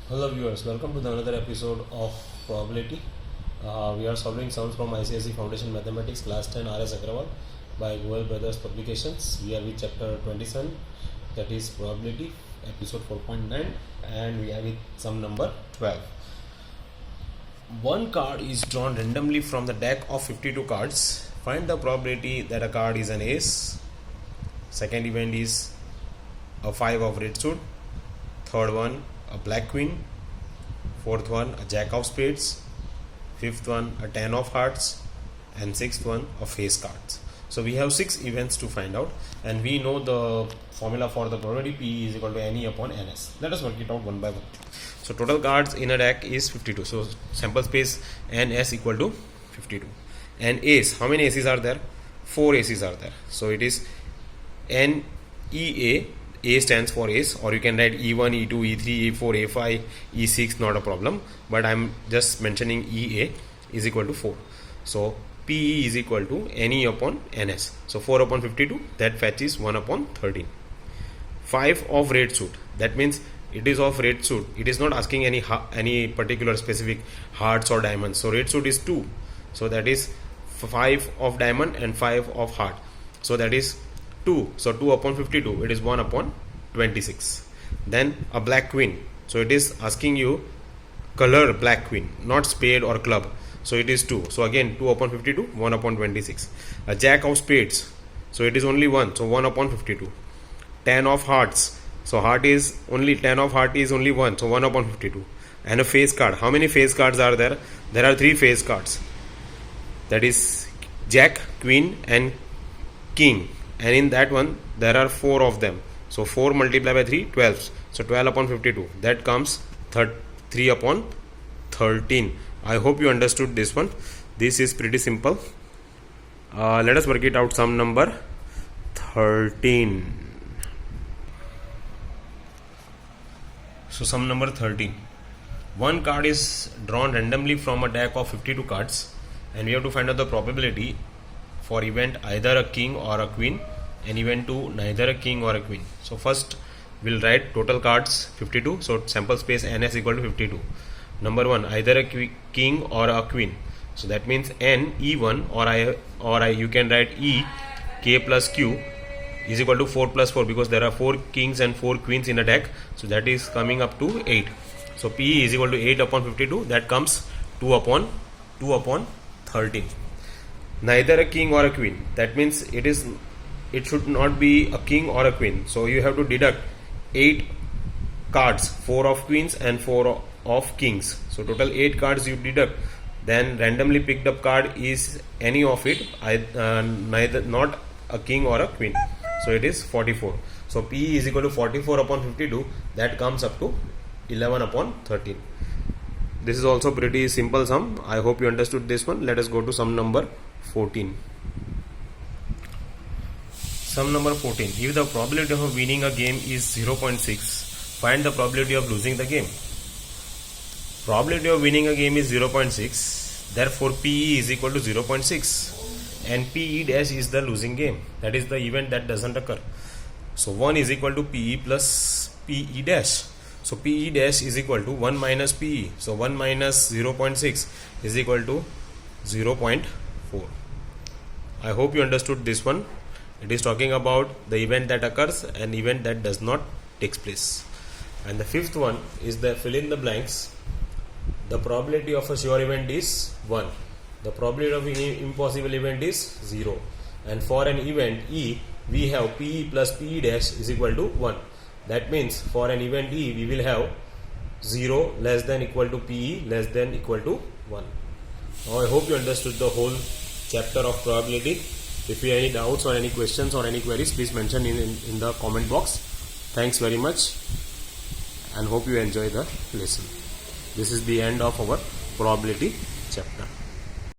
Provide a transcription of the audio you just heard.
Hello viewers, welcome to another episode of Probability. We are solving sums from ICSE Foundation Mathematics Class 10 RS Agrawal by Goel Brothers Publications. We are with chapter 27, that is Probability, episode 4.9, and we are with sum number 12. One card is drawn randomly from the deck of 52 cards. Find the probability that a card is an ace. Second event is a 5 of red suit. Third one, a black queen. Fourth one, a jack of spades. Fifth one, a 10 of hearts. And sixth one, a face cards. So we have 6 events to find out, and we know the formula for the probability P is equal to NE upon NS. Let us work it out one by one. So total cards in a deck is 52. So sample space NS equal to 52. And ace, how many aces are there? 4 aces are there. So it is NEA. A stands for ace, or you can write E1, E2, E3, E4, A5, E6, not a problem, but I'm just mentioning EA is equal to 4. So PE is equal to NE upon NS. So 4 upon 52, that fetches 1 upon 13. 5 of red suit, that means it is of red suit. It is not asking any particular specific hearts or diamonds. So red suit is 2. So that is 5 of diamond and 5 of heart. So that is 2. So 2 upon 52, it is 1 upon 26. Then a black queen. So it is asking you color black queen, not spade or club. So it is 2. So again 2 upon 52, 1 upon 26. A jack of spades. So it is only 1. So 1 upon 52. 10 of hearts. So heart is only 10 of heart is only 1. So 1 upon 52. And a face card. How many face cards are there? There are 3 face cards. That is jack, queen and king. And in that one there are 4 of them. So 4 multiplied by 3, 12. So 12 upon 52, that comes 3 upon 13. I hope you understood this one. This is pretty simple. Let us work it out. Sum number 13. So sum number 13. One card is drawn randomly from a deck of 52 cards, and we have to find out the probability for event either a king or a queen, and event 2 neither a king or a queen. So first we'll write total cards 52. So sample space NS equal to 52. Number 1, either a king or a queen. So that means N E1 or I you can write E K plus Q is equal to 4 plus 4, because there are 4 kings and 4 queens in a deck. So that is coming up to 8. So P is equal to 8 upon 52. That comes 2 upon 13. Neither a king or a queen. That means it should not be a king or a queen. So you have to deduct 8 cards, 4 of queens and 4 of kings. So total 8 cards you deduct. Then randomly picked up card is any of it, neither not a king or a queen. So it is 44. So P is equal to 44 upon 52. That comes up to 11 upon 13. This is also pretty simple sum. I hope you understood this one. Let us go to sum number 14. Sum number 14. If the probability of winning a game is 0.6, find the probability of losing the game. Probability of winning a game is 0.6. Therefore, PE is equal to 0.6. And PE dash is the losing game. That is the event that doesn't occur. So 1 is equal to PE plus PE dash. So PE dash is equal to 1 minus PE. So 1 minus 0.6 is equal to 0.4. I hope you understood this one. It is talking about the event that occurs and event that does not takes place. And the fifth one is the fill in the blanks. The probability of a sure event is 1. The probability of an impossible event is 0. And for an event E, we have PE plus PE dash is equal to 1. That means for an event E, we will have 0 less than equal to PE less than equal to 1. Now I hope you understood the whole chapter of probability. If you have any doubts or any questions or any queries, please mention in the comment box. Thanks very much and hope you enjoy the lesson. This is the end of our probability chapter.